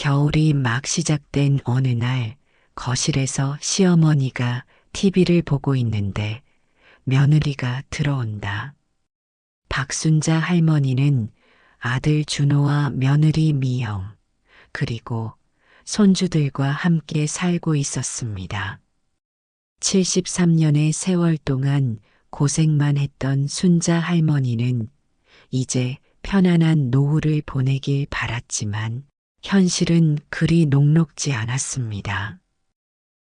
겨울이 막 시작된 어느 날 거실에서 시어머니가 TV를 보고 있는데 며느리가 들어온다. 박순자 할머니는 아들 준호와 며느리 미영, 그리고 손주들과 함께 살고 있었습니다. 73년의 세월 동안 고생만 했던 순자 할머니는 이제 편안한 노후를 보내길 바랐지만 현실은 그리 녹록지 않았습니다.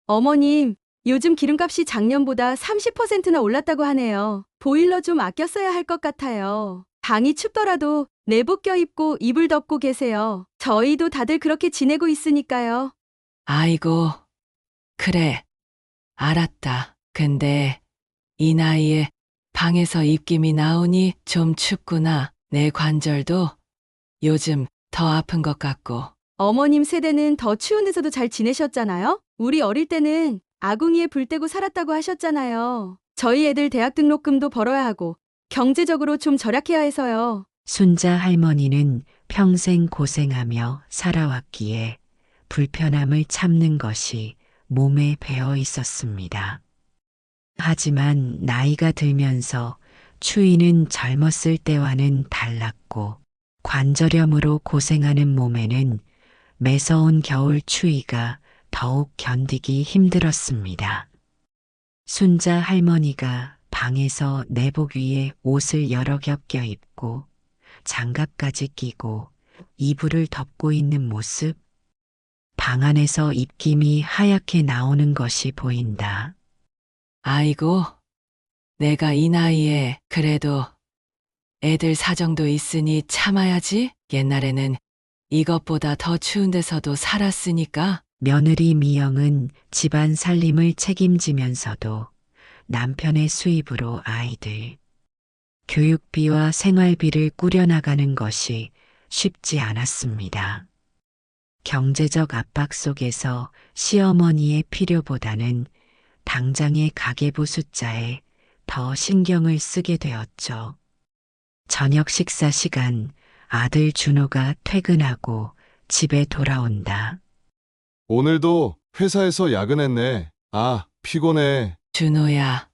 어머님, 요즘 기름값이 작년보다 30%나 올랐다고 하네요. 보일러 좀 아껴 써야 할 것 같아요. 방이 춥더라도 내복 껴입고 이불 덮고 계세요. 저희도 다들 그렇게 지내고 있으니까요. 아이고, 그래, 알았다. 근데 이 나이에 방에서 입김이 나오니 좀 춥구나. 내 관절도 요즘 더 아픈 것 같고. 어머님 세대는 더 추운 데서도 잘 지내셨잖아요? 우리 어릴 때는 아궁이에 불 떼고 살았다고 하셨잖아요. 저희 애들 대학 등록금도 벌어야 하고 경제적으로 좀 절약해야 해서요. 순자 할머니는 평생 고생하며 살아왔기에 불편함을 참는 것이 몸에 배어 있었습니다. 하지만 나이가 들면서 추위는 젊었을 때와는 달랐고 관절염으로 고생하는 몸에는 매서운 겨울 추위가 더욱 견디기 힘들었습니다. 순자 할머니가 방에서 내복 위에 옷을 여러 겹 껴입고 장갑까지 끼고 이불을 덮고 있는 모습, 방 안에서 입김이 하얗게 나오는 것이 보인다. 아이고, 내가 이 나이에 그래도 애들 사정도 있으니 참아야지. 옛날에는 이것보다 더 추운 데서도 살았으니까. 며느리 미영은 집안 살림을 책임지면서도 남편의 수입으로 아이들, 교육비와 생활비를 꾸려나가는 것이 쉽지 않았습니다. 경제적 압박 속에서 시어머니의 필요보다는 당장의 가계부 숫자에 더 신경을 쓰게 되었죠. 저녁 식사 시간, 아들 준호가 퇴근하고 집에 돌아온다. 오늘도 회사에서 야근했네. 아, 피곤해. 준호야,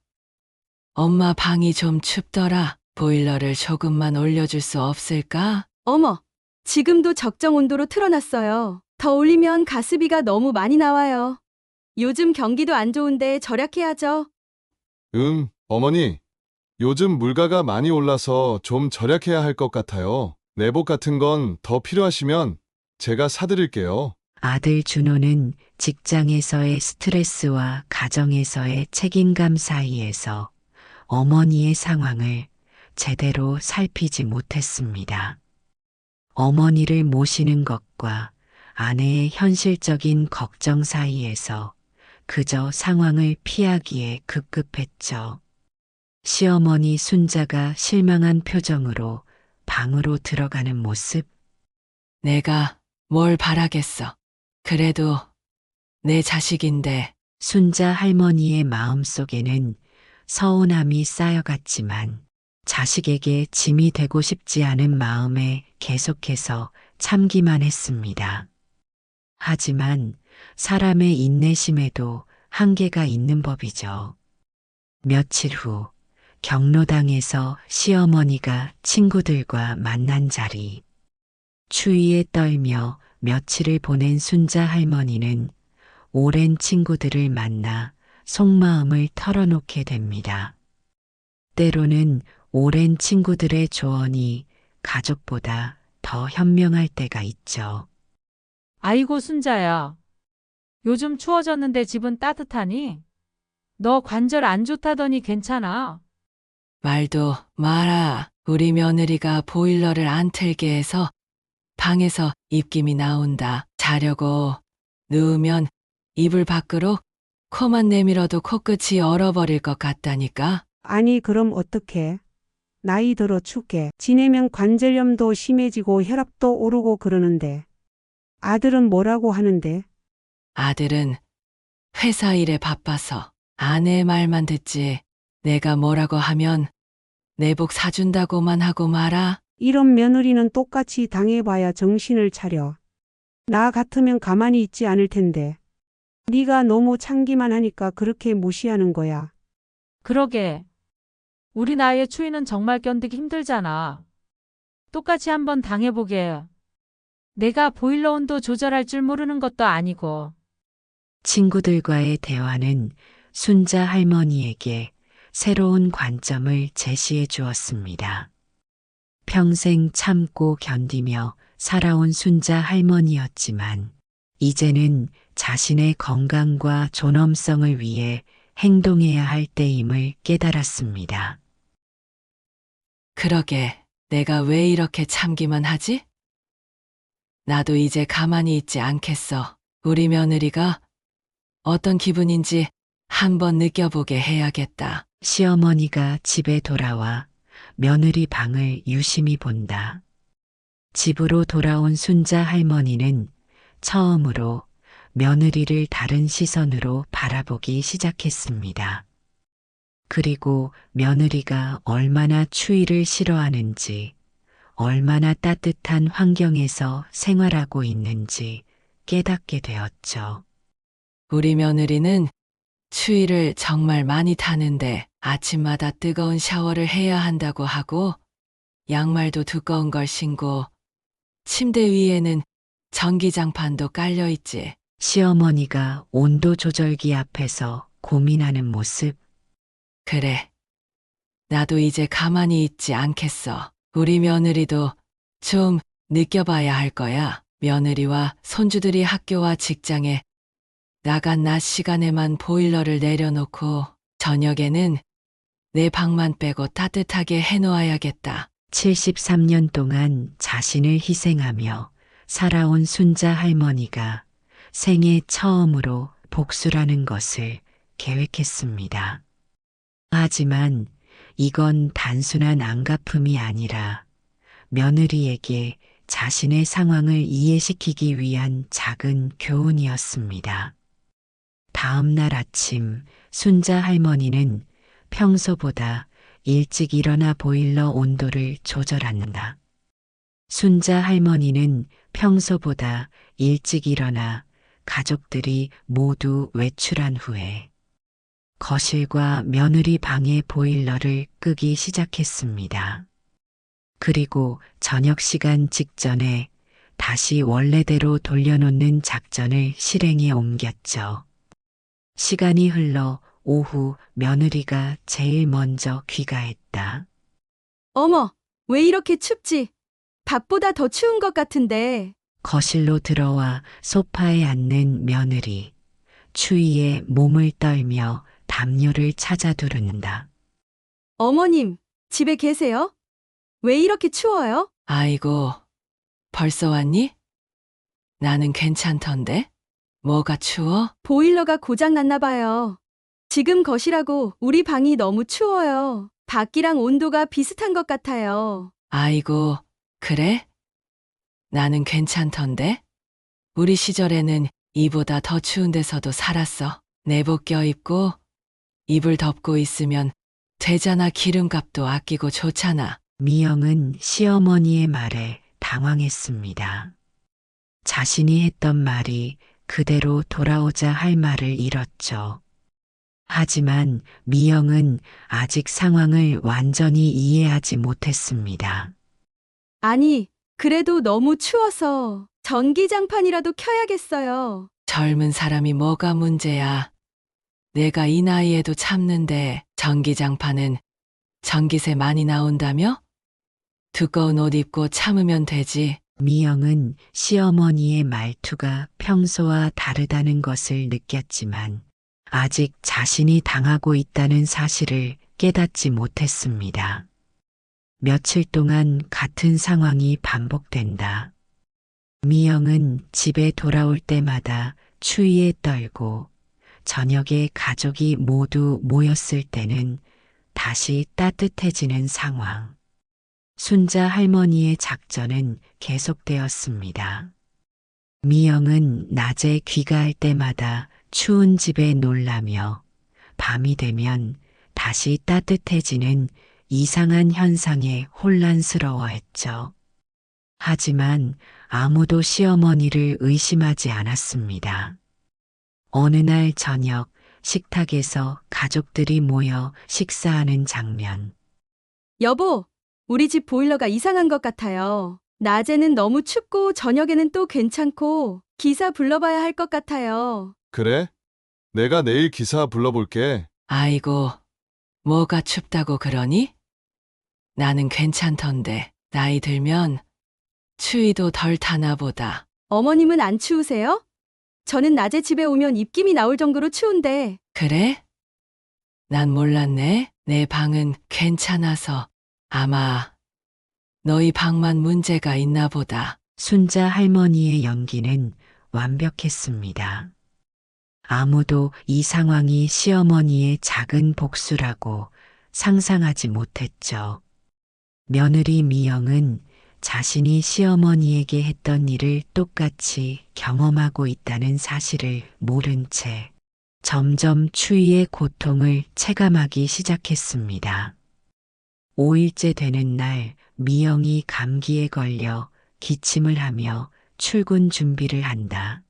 엄마 방이 좀 춥더라. 보일러를 조금만 올려줄 수 없을까? 어머, 지금도 적정 온도로 틀어놨어요. 더 올리면 가스비가 너무 많이 나와요. 요즘 경기도 안 좋은데 절약해야죠. 어머니. 요즘 물가가 많이 올라서 좀 절약해야 할 것 같아요. 내복 같은 건 더 필요하시면 제가 사드릴게요. 아들 준호는 직장에서의 스트레스와 가정에서의 책임감 사이에서 어머니의 상황을 제대로 살피지 못했습니다. 어머니를 모시는 것과 아내의 현실적인 걱정 사이에서 그저 상황을 피하기에 급급했죠. 시어머니 순자가 실망한 표정으로 방으로 들어가는 모습, 내가 뭘 바라겠어. 그래도 내 자식인데. 순자 할머니의 마음속에는 서운함이 쌓여갔지만 자식에게 짐이 되고 싶지 않은 마음에 계속해서 참기만 했습니다. 하지만 사람의 인내심에도 한계가 있는 법이죠. 며칠 후 경로당에서 시어머니가 친구들과 만난 자리. 추위에 떨며 며칠을 보낸 순자 할머니는 오랜 친구들을 만나 속마음을 털어놓게 됩니다. 때로는 오랜 친구들의 조언이 가족보다 더 현명할 때가 있죠. 아이고, 순자야. 요즘 추워졌는데 집은 따뜻하니? 너 관절 안 좋다더니 괜찮아? 말도 마라. 우리 며느리가 보일러를 안 틀게 해서 방에서 입김이 나온다. 자려고 누우면 이불 밖으로 코만 내밀어도 코끝이 얼어버릴 것 같다니까. 아니, 그럼 어떡해? 나이 들어 죽게 지내면 관절염도 심해지고 혈압도 오르고 그러는데. 아들은 뭐라고 하는데? 아들은 회사 일에 바빠서 아내 말만 듣지. 내가 뭐라고 하면 내복 사준다고만 하고 말아. 이런 며느리는 똑같이 당해봐야 정신을 차려. 나 같으면 가만히 있지 않을 텐데. 네가 너무 참기만 하니까 그렇게 무시하는 거야. 그러게. 우리 나이의 추위는 정말 견디기 힘들잖아. 똑같이 한번 당해보게. 내가 보일러 온도 조절할 줄 모르는 것도 아니고. 친구들과의 대화는 순자 할머니에게 새로운 관점을 제시해 주었습니다. 평생 참고 견디며 살아온 순자 할머니였지만 이제는 자신의 건강과 존엄성을 위해 행동해야 할 때임을 깨달았습니다. 그러게, 내가 왜 이렇게 참기만 하지? 나도 이제 가만히 있지 않겠어. 우리 며느리가 어떤 기분인지 한번 느껴보게 해야겠다. 시어머니가 집에 돌아와 며느리 방을 유심히 본다. 집으로 돌아온 순자 할머니는 처음으로 며느리를 다른 시선으로 바라보기 시작했습니다. 그리고 며느리가 얼마나 추위를 싫어하는지, 얼마나 따뜻한 환경에서 생활하고 있는지 깨닫게 되었죠. 우리 며느리는 추위를 정말 많이 타는데 아침마다 뜨거운 샤워를 해야 한다고 하고 양말도 두꺼운 걸 신고 침대 위에는 전기장판도 깔려 있지. 시어머니가 온도 조절기 앞에서 고민하는 모습, 그래. 나도 이제 가만히 있지 않겠어. 우리 며느리도 좀 느껴봐야 할 거야. 며느리와 손주들이 학교와 직장에 나간 낮 시간에만 보일러를 내려놓고 저녁에는 내 방만 빼고 따뜻하게 해놓아야겠다. 73년 동안 자신을 희생하며 살아온 순자 할머니가 생애 처음으로 복수라는 것을 계획했습니다. 하지만 이건 단순한 안갚음이 아니라 며느리에게 자신의 상황을 이해시키기 위한 작은 교훈이었습니다. 다음 날 아침 순자 할머니는 평소보다 일찍 일어나 보일러 온도를 조절한다. 순자 할머니는 평소보다 일찍 일어나 가족들이 모두 외출한 후에 거실과 며느리 방의 보일러를 끄기 시작했습니다. 그리고 저녁 시간 직전에 다시 원래대로 돌려놓는 작전을 실행에 옮겼죠. 시간이 흘러 오후 며느리가 제일 먼저 귀가했다. 어머, 왜 이렇게 춥지? 밥보다 더 추운 것 같은데. 거실로 들어와 소파에 앉는 며느리, 추위에 몸을 떨며 담요를 찾아 두른다. 어머님, 집에 계세요? 왜 이렇게 추워요? 아이고, 벌써 왔니? 나는 괜찮던데? 뭐가 추워? 보일러가 고장 났나 봐요. 지금 거실하고 우리 방이 너무 추워요. 밖이랑 온도가 비슷한 것 같아요. 아이고, 그래? 나는 괜찮던데? 우리 시절에는 이보다 더 추운 데서도 살았어. 내복 껴입고 이불 덮고 있으면 되잖아. 기름값도 아끼고 좋잖아. 미영은 시어머니의 말에 당황했습니다. 자신이 했던 말이 그대로 돌아오자 할 말을 잃었죠. 하지만 미영은 아직 상황을 완전히 이해하지 못했습니다. 아니, 그래도 너무 추워서 전기장판이라도 켜야겠어요. 젊은 사람이 뭐가 문제야. 내가 이 나이에도 참는데 전기장판은 전기세 많이 나온다며? 두꺼운 옷 입고 참으면 되지. 미영은 시어머니의 말투가 평소와 다르다는 것을 느꼈지만 아직 자신이 당하고 있다는 사실을 깨닫지 못했습니다. 며칠 동안 같은 상황이 반복된다. 미영은 집에 돌아올 때마다 추위에 떨고 저녁에 가족이 모두 모였을 때는 다시 따뜻해지는 상황. 순자 할머니의 작전은 계속되었습니다. 미영은 낮에 귀가할 때마다 추운 집에 놀라며 밤이 되면 다시 따뜻해지는 이상한 현상에 혼란스러워했죠. 하지만 아무도 시어머니를 의심하지 않았습니다. 어느 날 저녁 식탁에서 가족들이 모여 식사하는 장면. 여보, 우리 집 보일러가 이상한 것 같아요. 낮에는 너무 춥고 저녁에는 또 괜찮고 기사 불러봐야 할 것 같아요. 그래? 내가 내일 기사 불러볼게. 아이고, 뭐가 춥다고 그러니? 나는 괜찮던데. 나이 들면 추위도 덜 타나 보다. 어머님은 안 추우세요? 저는 낮에 집에 오면 입김이 나올 정도로 추운데. 그래? 난 몰랐네. 내 방은 괜찮아서 아마 너희 방만 문제가 있나 보다. 순자 할머니의 연기는 완벽했습니다. 아무도 이 상황이 시어머니의 작은 복수라고 상상하지 못했죠. 며느리 미영은 자신이 시어머니에게 했던 일을 똑같이 경험하고 있다는 사실을 모른 채 점점 추위의 고통을 체감하기 시작했습니다. 5일째 되는 날 미영이 감기에 걸려 기침을 하며 출근 준비를 한다.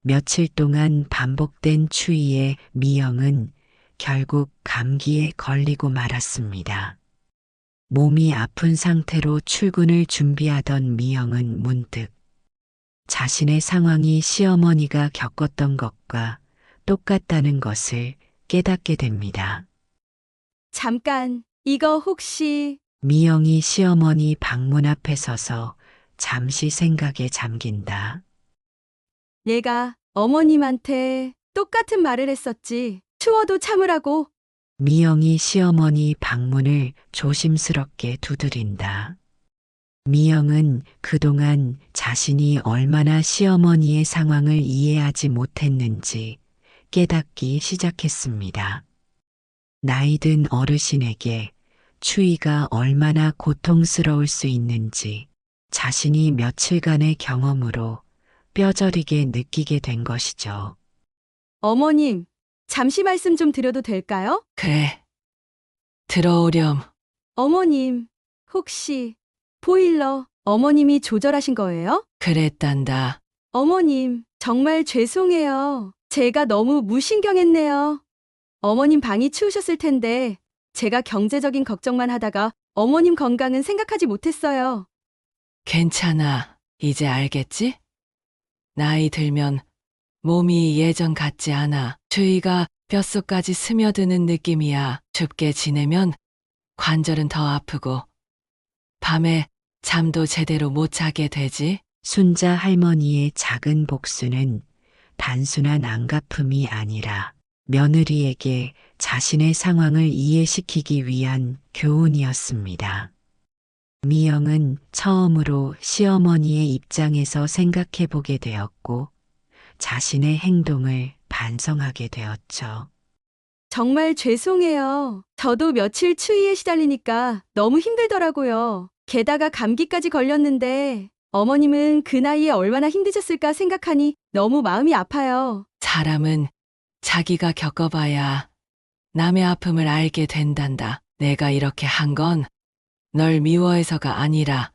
며칠 동안 반복된 추위에 미영은 결국 감기에 걸리고 말았습니다. 몸이 아픈 상태로 출근을 준비하던 미영은 문득 자신의 상황이 시어머니가 겪었던 것과 똑같다는 것을 깨닫게 됩니다. 잠깐, 이거 혹시 미영이 시어머니 방문 앞에 서서 잠시 생각에 잠긴다. 내가 어머님한테 똑같은 말을 했었지. 추워도 참으라고. 미영이 시어머니 방문을 조심스럽게 두드린다. 미영은 그동안 자신이 얼마나 시어머니의 상황을 이해하지 못했는지 깨닫기 시작했습니다. 나이든 어르신에게 추위가 얼마나 고통스러울 수 있는지 자신이 며칠간의 경험으로 뼈저리게 느끼게 된 것이죠. 어머님, 잠시 말씀 좀 드려도 될까요? 그래. 들어오렴. 어머님, 혹시 보일러 어머님이 조절하신 거예요? 그랬단다. 어머님, 정말 죄송해요. 제가 너무 무신경했네요. 어머님 방이 추우셨을 텐데 제가 경제적인 걱정만 하다가 어머님 건강은 생각하지 못했어요. 괜찮아. 이제 알겠지? 나이 들면 몸이 예전 같지 않아. 추위가 뼛속까지 스며드는 느낌이야. 춥게 지내면 관절은 더 아프고 밤에 잠도 제대로 못 자게 되지. 순자 할머니의 작은 복수는 단순한 안갚음이 아니라 며느리에게 자신의 상황을 이해시키기 위한 교훈이었습니다. 미영은 처음으로 시어머니의 입장에서 생각해 보게 되었고 자신의 행동을 반성하게 되었죠. 정말 죄송해요. 저도 며칠 추위에 시달리니까 너무 힘들더라고요. 게다가 감기까지 걸렸는데 어머님은 그 나이에 얼마나 힘드셨을까 생각하니 너무 마음이 아파요. 사람은 자기가 겪어봐야 남의 아픔을 알게 된단다. 내가 이렇게 한 건 널 미워해서가 아니라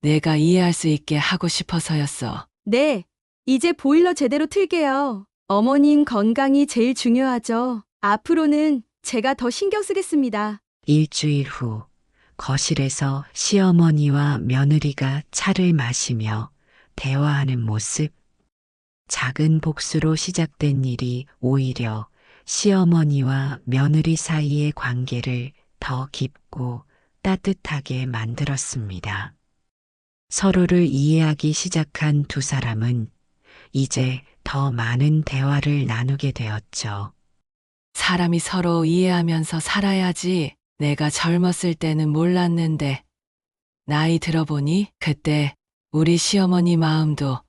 내가 이해할 수 있게 하고 싶어서였어. 네, 이제 보일러 제대로 틀게요. 어머님 건강이 제일 중요하죠. 앞으로는 제가 더 신경 쓰겠습니다. 일주일 후 거실에서 시어머니와 며느리가 차를 마시며 대화하는 모습. 작은 복수로 시작된 일이 오히려 시어머니와 며느리 사이의 관계를 더 깊고 따뜻하게 만들었습니다. 서로를 이해하기 시작한 두 사람은 이제 더 많은 대화를 나누게 되었죠. 사람이 서로 이해하면서 살아야지. 내가 젊었을 때는 몰랐는데 나이 들어보니 그때 우리 시어머니 마음도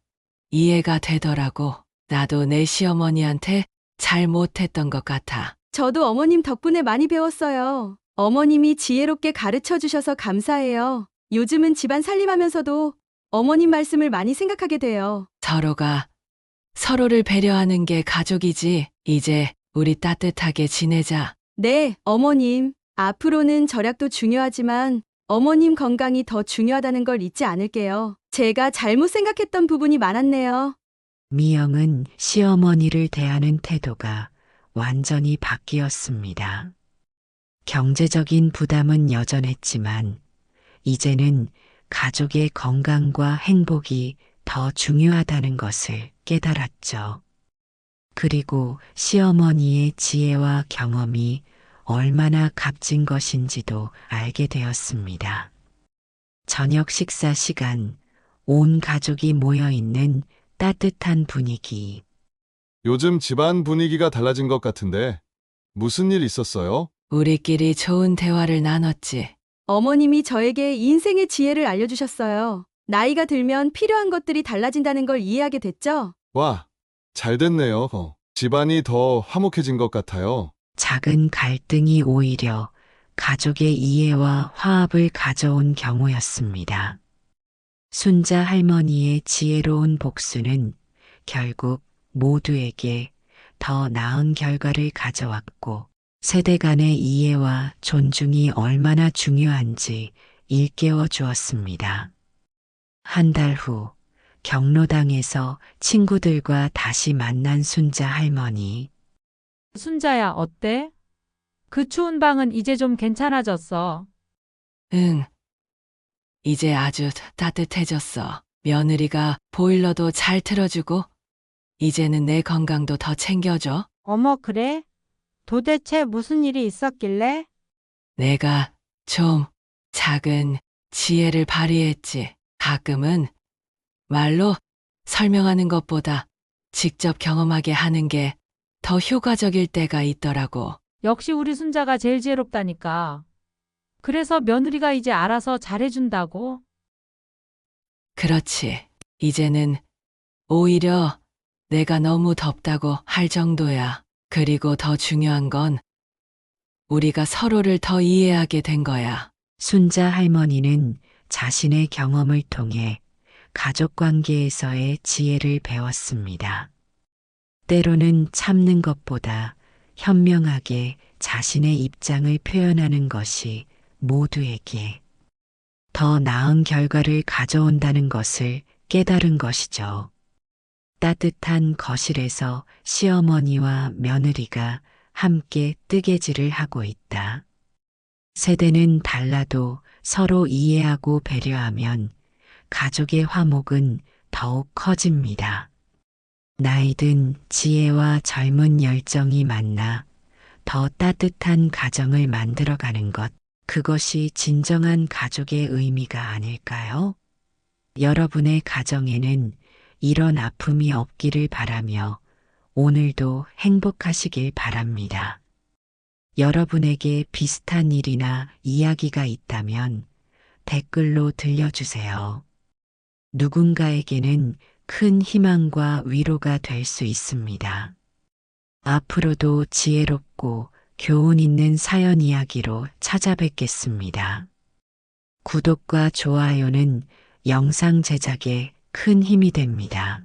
이해가 되더라고. 나도 내 시어머니한테 잘 못했던 것 같아. 저도 어머님 덕분에 많이 배웠어요. 어머님이 지혜롭게 가르쳐 주셔서 감사해요. 요즘은 집안 살림하면서도 어머님 말씀을 많이 생각하게 돼요. 서로가 서로를 배려하는 게 가족이지. 이제 우리 따뜻하게 지내자. 네, 어머님. 앞으로는 절약도 중요하지만 어머님 건강이 더 중요하다는 걸 잊지 않을게요. 제가 잘못 생각했던 부분이 많았네요. 미영은 시어머니를 대하는 태도가 완전히 바뀌었습니다. 경제적인 부담은 여전했지만 이제는 가족의 건강과 행복이 더 중요하다는 것을 깨달았죠. 그리고 시어머니의 지혜와 경험이 얼마나 값진 것인지도 알게 되었습니다. 저녁 식사 시간, 온 가족이 모여 있는 따뜻한 분위기. 요즘 집안 분위기가 달라진 것 같은데 무슨 일 있었어요? 우리끼리 좋은 대화를 나눴지. 어머님이 저에게 인생의 지혜를 알려주셨어요. 나이가 들면 필요한 것들이 달라진다는 걸 이해하게 됐죠? 와, 잘 됐네요. 집안이 더 화목해진 것 같아요. 작은 갈등이 오히려 가족의 이해와 화합을 가져온 경우였습니다. 순자 할머니의 지혜로운 복수는 결국 모두에게 더 나은 결과를 가져왔고 세대 간의 이해와 존중이 얼마나 중요한지 일깨워 주었습니다. 한 달 후 경로당에서 친구들과 다시 만난 순자 할머니. 순자야, 어때? 그 추운 방은 이제 좀 괜찮아졌어. 응. 이제 아주 따뜻해졌어. 며느리가 보일러도 잘 틀어주고, 이제는 내 건강도 더 챙겨줘. 어머, 그래? 도대체 무슨 일이 있었길래? 내가 좀 작은 지혜를 발휘했지. 가끔은 말로 설명하는 것보다 직접 경험하게 하는 게 더 효과적일 때가 있더라고. 역시 우리 순자가 제일 지혜롭다니까. 그래서 며느리가 이제 알아서 잘해준다고? 그렇지. 이제는 오히려 내가 너무 덥다고 할 정도야. 그리고 더 중요한 건 우리가 서로를 더 이해하게 된 거야. 순자 할머니는 자신의 경험을 통해 가족 관계에서의 지혜를 배웠습니다. 때로는 참는 것보다 현명하게 자신의 입장을 표현하는 것이 모두에게 더 나은 결과를 가져온다는 것을 깨달은 것이죠. 따뜻한 거실에서 시어머니와 며느리가 함께 뜨개질을 하고 있다. 세대는 달라도 서로 이해하고 배려하면 가족의 화목은 더욱 커집니다. 나이든 지혜와 젊은 열정이 만나 더 따뜻한 가정을 만들어가는 것, 그것이 진정한 가족의 의미가 아닐까요? 여러분의 가정에는 이런 아픔이 없기를 바라며 오늘도 행복하시길 바랍니다. 여러분에게 비슷한 일이나 이야기가 있다면 댓글로 들려주세요. 누군가에게는 큰 희망과 위로가 될 수 있습니다. 앞으로도 지혜롭고 교훈 있는 사연 이야기로 찾아뵙겠습니다. 구독과 좋아요는 영상 제작에 큰 힘이 됩니다.